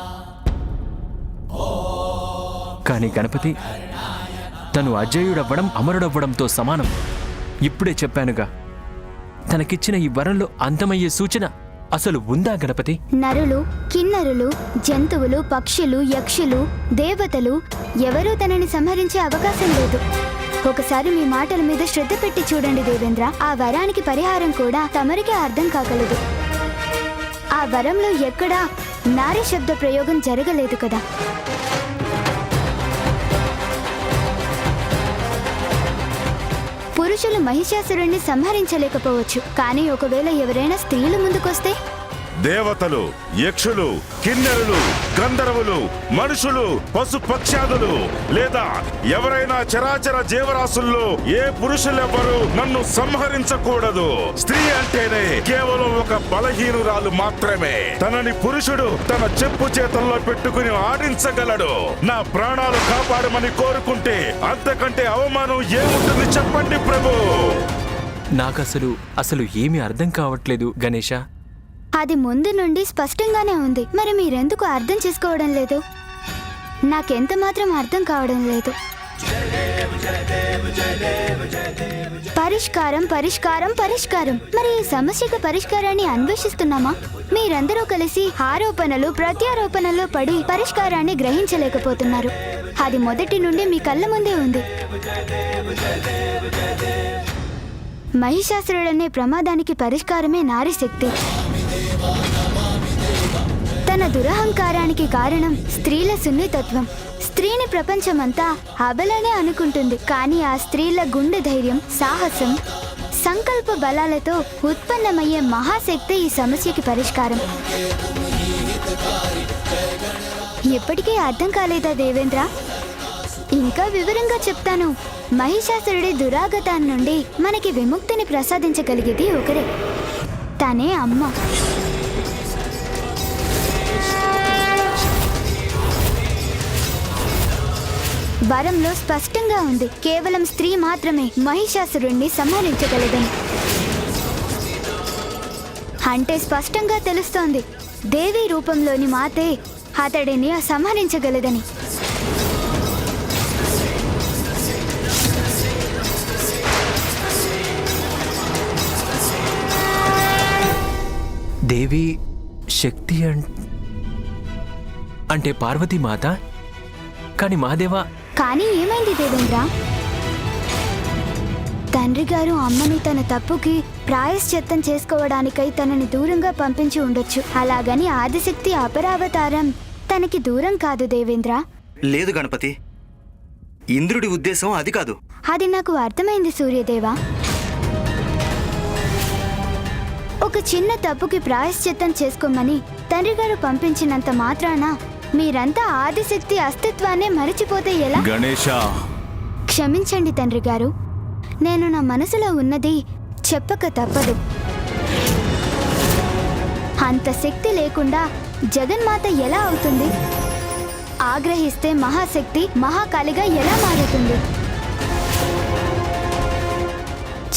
కానీ గణపతి, తను అజేయుడవ్వడం అమరుడవ్వడంతో సమానం. ఇప్పుడే చెప్పానుగా, తనకిచ్చిన ఈ వరంలో అంతమయ్యే సూచన అసలు ఉందా గణపతి? నరులు, కిన్నరులు, జంతువులు, పక్షులు, యక్షులు, దేవతలు ఎవరూ తనని సంహరించే అవకాశం లేదు. ఒకసారి మీ మాటల మీద శ్రద్ధ పెట్టి చూడండి దేవేంద్ర. ఆ వరానికి పరిహారం కూడా తమరికే అర్థం కాగలదు. ఆ వరంలో ఎక్కడా నారీ శబ్ద ప్రయోగం జరగలేదు కదా. పురుషులు మహిషాసురుణ్ణి సంహరించలేకపోవచ్చు, కానీ ఒకవేళ ఎవరైనా స్త్రీలు ముందుకొస్తే? దేవతలు, యక్షులు, కిన్నెరులు, గంధర్వులు, మనుషులు, పశు పక్షాదులు లేదా ఎవరైనా చరాచర జీవరాశుల్లో ఏ పురుషులెవ్వరూ నన్ను సంహరించకూడదు. స్త్రీ అంటేనే కేవలం ఒక బలహీనురాలు మాత్రమే. తనని పురుషుడు తన చెప్పు చేతల్లో పెట్టుకుని ఆడించగలడు. నా ప్రాణాలు కాపాడమని కోరుకుంటే అంతకంటే అవమానం ఏముంటుంది చెప్పండి ప్రభు. నాకసలు ఏమీ అర్థం కావట్లేదు గణేష. అది ముందు నుండి స్పష్టంగానే ఉంది. మరి మీరెందుకు అర్థం చేసుకోవడం లేదు? నాకెంత మాత్రం అర్థం కావడం లేదు. పరిష్కారం, పరిష్కారం, పరిష్కారం. మరి ఈ సమస్యకు పరిష్కారాన్ని అన్వేషిస్తున్నామా? మీరందరూ కలిసి ఆరోపణలు, ప్రత్యారోపణలో పడి పరిష్కారాన్ని గ్రహించలేకపోతున్నారు. అది మొదటి నుండి మీ కళ్ళ ముందే ఉంది. మహిషాసురుడనే ప్రమాదానికి పరిష్కారమే నారీ శక్తి. తన దురహంకారానికి కారణం స్త్రీల సున్నితత్వం. స్త్రీని ప్రపంచమంతా అబలనే అనుకుంటుంది, కానీ ఆ స్త్రీల గుండె ధైర్యం, సాహసం, సంకల్ప బలాలతో ఉత్పన్నమయ్యే మహాశక్తి ఈ సమస్యకి పరిష్కారం. ఎప్పటికీ అర్థం కాలేదా దేవేంద్ర? ఇంకా వివరంగా చెప్తాను. మహిషాసురుడి దురాగతాన్ని నుండి మనకి విముక్తిని ప్రసాదించగలిగేది ఒకరే, తనే అమ్మ. వరంలో స్పష్టంగా ఉంది, కేవలం స్త్రీ మాత్రమే మహిషాసురుణ్ణి సంహరించగలదని. అంటే స్పష్టంగా తెలుస్తోంది, దేవి రూపంలోని మాతే అతడిని సంహరించగలదని. దేవి శక్తి అంటే పార్వతీమాత. కానీ మహాదేవా, కానీ ఏమైంది దేవేంద్ర? తండ్రి గారు అమ్మని తన తప్పుకి ప్రాయశ్చిత్తం చేసుకోవడానికై తనని దూరంగా పంపించి ఉండొచ్చు. అలాగని ఆదిశక్తి అపరావతారం తనకి దూరం కాదు దేవేంద్ర. లేదు గణపతి, ఇంద్రుడి ఉద్దేశం అది కాదు. అది నాకు అర్థమైంది సూర్యదేవా. ఒక చిన్న తప్పుకి ప్రాయశ్చిత్తం చేసుకోమని తండ్రి గారు పంపించినంత మాత్రాన మీరంతా ఆదిశక్తి అస్తిత్వాన్ని మరచిపోతే ఎలా? గణేశ, క్షమించండి తండ్రి గారు, నేను నా మనసులో ఉన్నది చెప్పక తప్పదు. అంత శక్తి లేకుండా జగన్మాత ఎలా అవుతుంది? ఆగ్రహిస్తే మహాశక్తి మహాకాళిగా ఎలా మారుతుంది?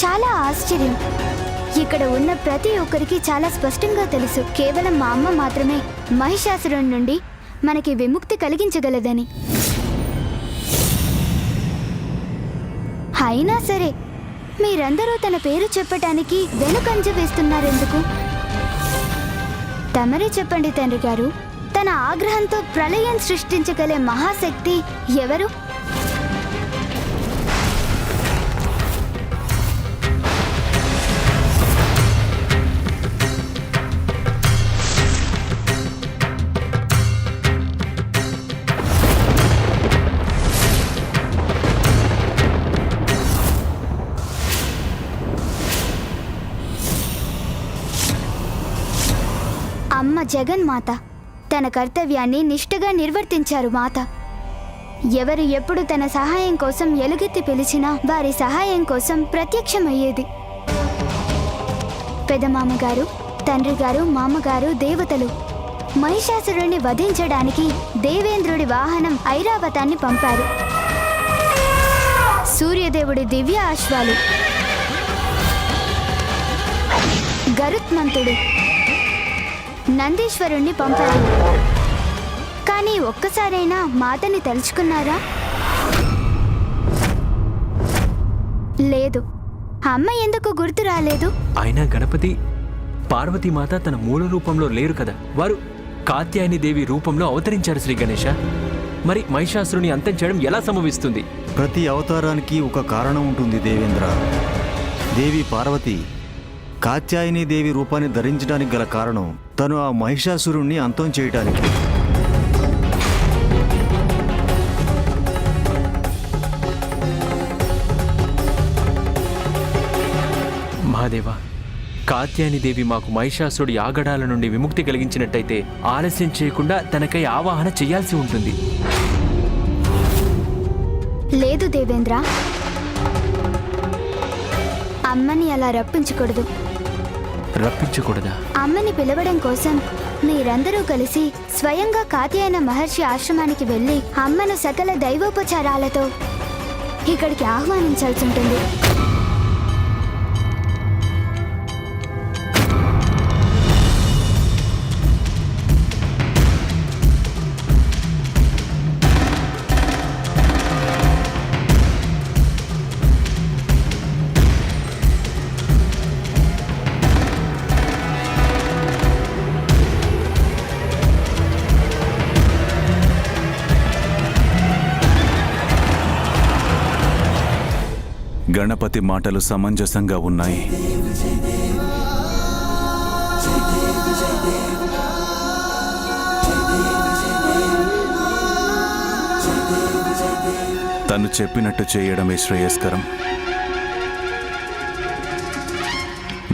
చాలా ఆశ్చర్యం. ఇక్కడ ఉన్న ప్రతి ఒక్కరికి చాలా స్పష్టంగా తెలుసు, కేవలం మా అమ్మ మాత్రమే మహిషాసురుడి నుండి మనకి విముక్తి కలిగించగలదని. అయినా సరే మీరందరూ తన పేరు చెప్పటానికి వెనుకంజ వేస్తున్నారెందుకు? తమరే చెప్పండి తండ్రి గారు, తన ఆగ్రహంతో ప్రళయం సృష్టించగలే మహాశక్తి ఎవరు? అమ్మ జగన్మాత. తన కర్తవ్యాన్ని నిష్ఠగా నిర్వర్తించారు మాత. ఎవరు ఎప్పుడు తన సహాయం కోసం ఎలుగెత్తి పిలిచినా వారి సహాయం కోసం ప్రత్యక్షమయ్యేది. పెదమామగారు, తండ్రి గారు, మామగారు దేవతలు మహిషాసురుణ్ణి వధించడానికి దేవేంద్రుడి వాహనం ఐరావతాన్ని పంపారు. సూర్యదేవుడి దివ్య అశ్వాలు, గరుత్మంతుడు, నందీశ్వరుణ్ణి పంపారు. కానీ ఒక్కసారైనా మాతని తలుచుకున్నారా? లేదు. అమ్మ ఎందుకు గుర్తు రాలేదు? అయినా గణపతి, పార్వతీమాత తన మూల రూపంలో లేరు కదా, వారు కాత్యాయని దేవి రూపంలో అవతరించారు శ్రీ గణేశ. మరి మహిషాసురుని అంతం చేయడం ఎలా సంభవిస్తుంది? ప్రతి అవతారానికి ఒక కారణం ఉంటుంది దేవేంద్ర. దేవి పార్వతి కాత్యాయని దేవి రూపాన్ని ధరించడానికి గల కారణం తను ఆ మహిషాసురుణ్ణి అంతం చేయటానికి. మహాదేవ, కాత్యాయని దేవి మాకు మహిషాసురుడి ఆగడాల నుండి విముక్తి కలిగించినట్టయితే ఆలస్యం చేయకుండా తనకై ఆవాహన చేయాల్సి ఉంటుంది. లేదు దేవేంద్ర, అమ్మని అలా రప్పించకూడదు. రప్పించకూడదా? అమ్మని పిలవడం కోసం మీరందరూ కలిసి స్వయంగా కాత్యాయన మహర్షి ఆశ్రమానికి వెళ్ళి అమ్మను సకల దైవోపచారాలతో ఇక్కడికి ఆహ్వానించాల్సి ఉంటుంది. గణపతి మాటలు సమంజసంగా ఉన్నాయి. తను చెప్పినట్టు చేయడమే శ్రేయస్కరం.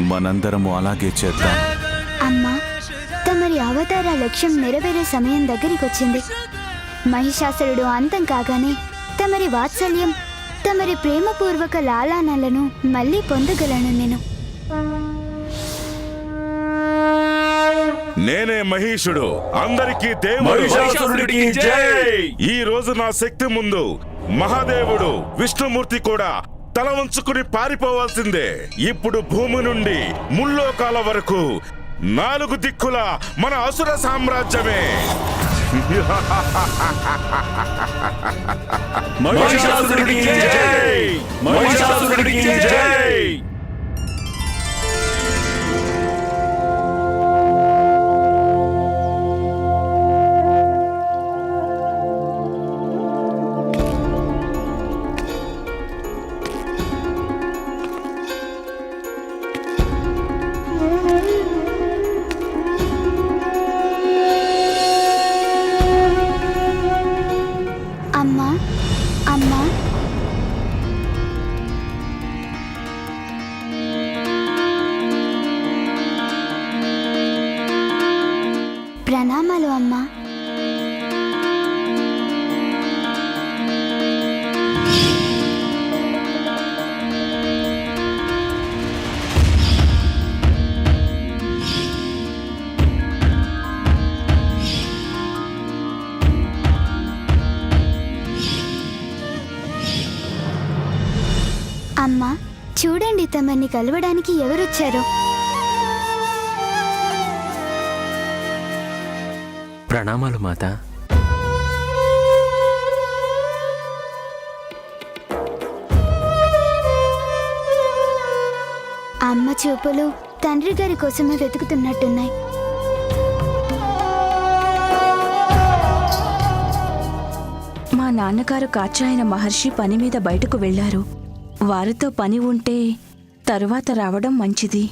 మనందరము అలాగే చేద్దాం. అమ్మా, తమరి అవతార లక్ష్యం నెరవేరే సమయం దగ్గరికొచ్చింది. మహిషాసురుడు అంతం కాగానే తమరి వాత్సల్యం, తమరి ప్రేమపూర్వక లాలానలను మళ్ళీ పొందగలను నేను. నేనే మహిషుడు, అందరికీ దేవుడు. ఈ రోజు నా శక్తి ముందు మహాదేవుడు విష్ణుమూర్తి కూడా తల వంచుకుని పారిపోవాల్సిందే. ఇప్పుడు భూమి నుండి ముల్లోకాల వరకు 4 దిక్కుల మన అసుర సామ్రాజ్యమే. మహిషాసురుడికి జై! మహిషాసురుడికి జై! అమ్మా, అమ్మా, ప్రణామాలు అమ్మా. అమ్మా, చూడండి తమని కలవడానికి ఎవరొచ్చారో. ప్రణామాలు మాత. అమ్మ చూపులు తండ్రి గారి కోసమే వెతుకుతున్నట్టున్నాయి. మా నాన్నగారు కాచాయన మహర్షి పని మీద బయటకు వెళ్లారు. వారితో పని ఉంటే తరువాత రావడం మంచిది.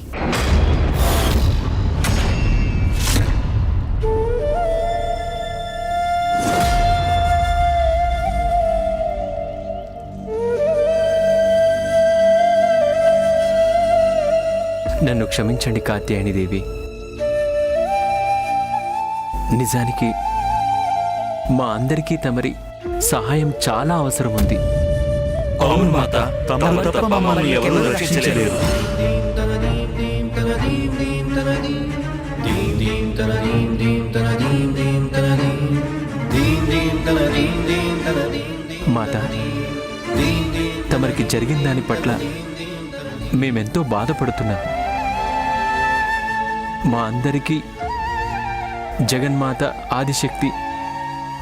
నన్ను క్షమించండి కాత్యాయని దేవి. నిజానికి మా అందరికీ తమరి సహాయం చాలా అవసరం ఉంది. అవును మాత, తమరు తప్ప మమ్మల్ని ఎవరూ రక్షించలేరు. మాత, తమరికి జరిగిన దాని పట్ల మేమెంతో బాధపడుతున్నాం. మా అందరికీ జగన్మాత ఆదిశక్తి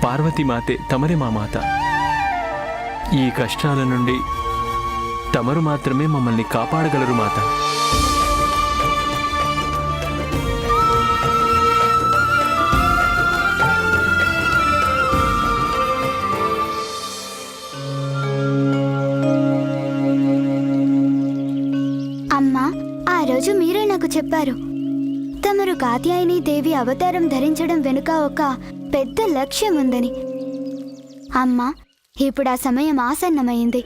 పార్వతీమాతే తమరే మా మాత. ఈ కష్టాల నుండి తమరు మాత్రమే మమ్మల్ని కాపాడగలరు మాత. అమ్మా, ఆ రోజు మీరే నాకు చెప్పారు తమరు కాత్యాయని దేవి అవతారం ధరించడం వెనుక ఒక పెద్ద లక్ష్యం ఉందని. అమ్మా, ఇప్పుడు ఆ సమయం ఆసన్నమైంది.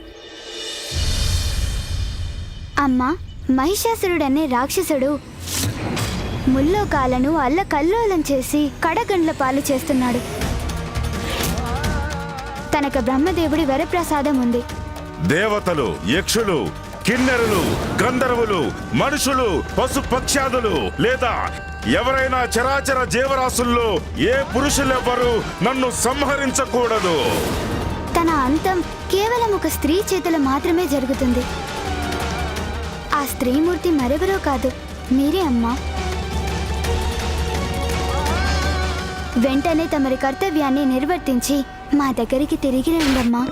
అమ్మా, మహిషాసురుడనే రాక్షసుడు ముల్లోకాలను అల్లకల్లోలం చేసి కడగండ్ల పాలు చేస్తున్నాడు. తనకు బ్రహ్మదేవుడి వరప్రసాదం ఉంది. దేవతలు, యక్షులు, కిన్నెరులు, గంధర్వులు, మనుషులు, పశుపక్ష్యాదులు లేదా ఎవరైనా చరాచర జీవరాశుల్లో ఏ పురుషులెవ్వరూ నన్ను సంహరించకూడదు. తన అంతం కేవలం ఒక స్త్రీ చేతుల మాత్రమే జరుగుతుంది. ఆ స్త్రీమూర్తి మరెవరో కాదు, మీరే అమ్మా. వెంటనే తమరి కర్తవ్యాన్ని నిర్వర్తించి మా దగ్గరికి తిరిగి రండమ్మా.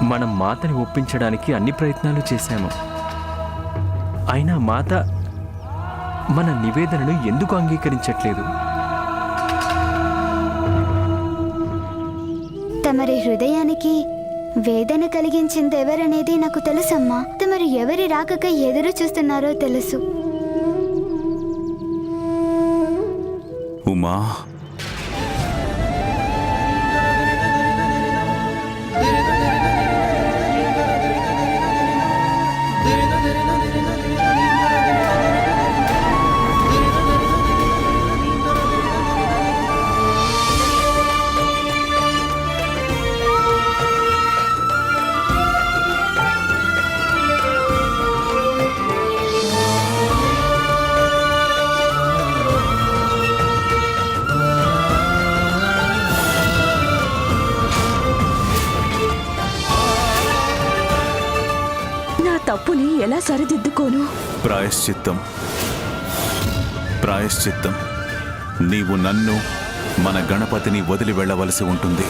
మనం మాతని ఒప్పించడానికి అన్ని ప్రయత్నాలు చేశాము. అయినా మాత మన నివేదనను ఎందుకు అంగీకరించట్లేదు? తమరి హృదయానికి వేదన కలిగించింది ఎవరనేది నాకు తెలుసమ్మా. తమరు ఎవరి రాకకై ఎదురు చూస్తున్నారో తెలుసు. ఉమా, తప్పుని ఎలా సరిదిద్దుకోను? ప్రాయశ్చిత్తం, ప్రాయశ్చిత్తం. నీవు నన్ను, మన గణపతిని వదిలి వెళ్ళవలసి ఉంటుంది.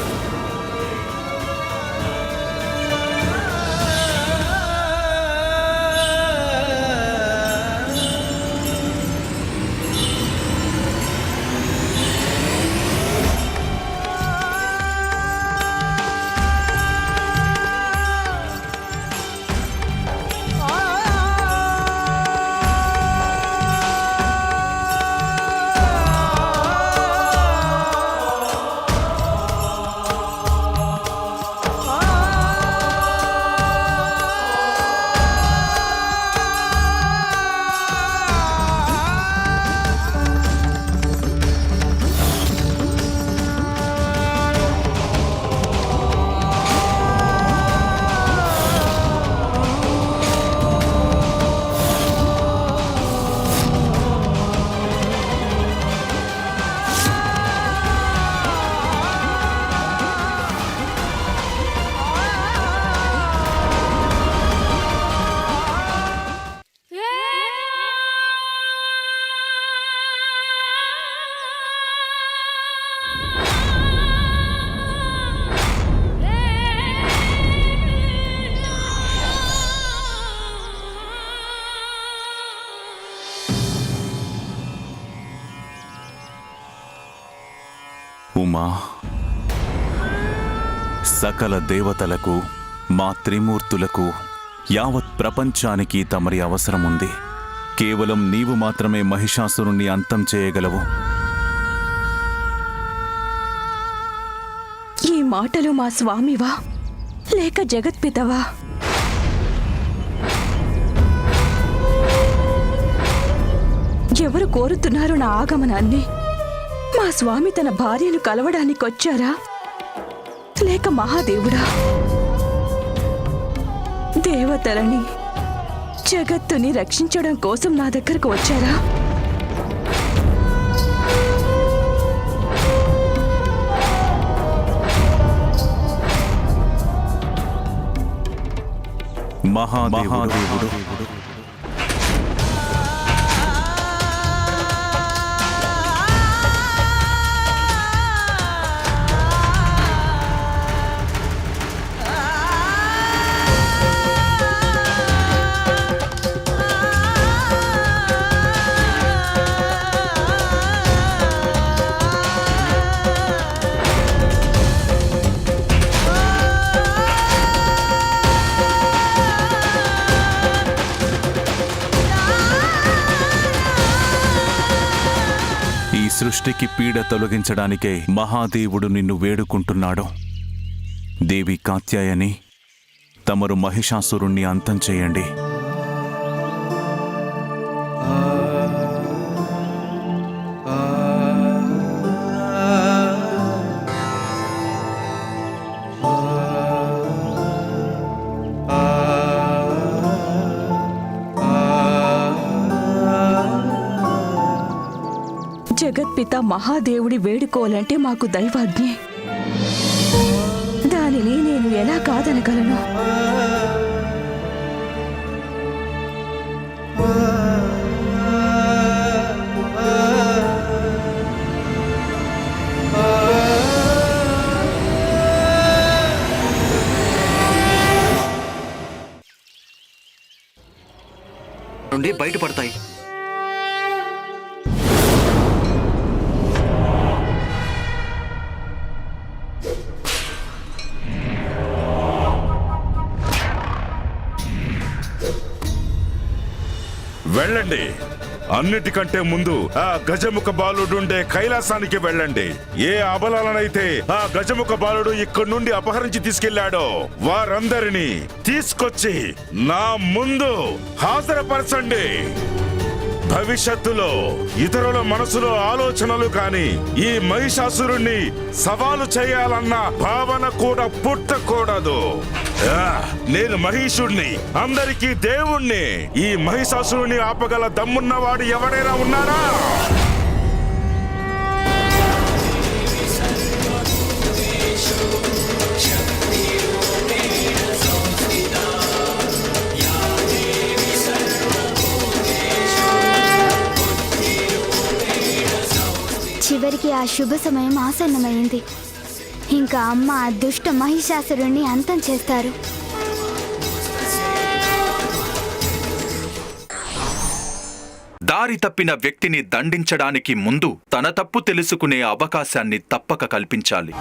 ఉమా, సకల దేవతలకు, మా త్రిమూర్తులకు, యావత్ ప్రపంచానికి తమరి అవసరముంది. కేవలం నీవు మాత్రమే మహిషాసురుణ్ణి అంతం చేయగలవు. ఈ మాటలు మా స్వామివా లేక జగత్పితవా? ఎవరు కోరుతున్నారు నా ఆగమనాన్ని? మా స్వామి తన భార్యను కలవడానికొచ్చారా లేక మహాదేవుడా? దేవతలని, జగత్తుని రక్షించడం కోసం నా దగ్గరకు వచ్చారా? మహాదేవుడు సృష్టికి పీడ తొలగించడానికే మహాదేవుడు నిన్ను వేడుకుంటున్నాడు. దేవి కాత్యాయని, తమరు మహిషాసురుణ్ణి అంతం చేయండి. జగత్పిత మహాదేవుడి వేడుకోవాలంటే మాకు దైవాజ్ఞే. దానిని నేను ఎలా కాదనగలను? నుండి బయటపడతాయి. వెళ్ళండి. అన్నిటికంటే ముందు ఆ గజముఖ బాలుడుండే కైలాసానికి వెళ్ళండి. ఏ అబలాలనైతే ఆ గజముఖ బాలుడు ఇక్కడి నుండి అపహరించి తీసుకెళ్లాడో వారందరినీ తీసుకొచ్చి నా ముందు హాజరుపరచండి. భవిష్యత్తులో ఇతరుల మనసులో ఆలోచనలు కాని ఈ మహిషాసురుణ్ణి సవాలు చేయాలన్న భావన కూడా పుట్టకూడదు. నేను మహిషుణ్ణి, అందరికీ దేవుణ్ణి. ఈ మహిషాసురుణ్ణి ఆపగల దమ్మున్నవాడు ఎవడైనా ఉన్నాడా? శక్తి చివరికి ఆ శుభ సమయం ఆసన్నమైంది. ఇంకా అమ్మ ఆ దుష్ట మహిషాసురుణ్ణి అంతం చేస్తారు. దారి తప్పిన వ్యక్తిని దండించడానికి ముందు తన తప్పు తెలుసుకునే అవకాశాన్ని తప్పక కల్పించాలి.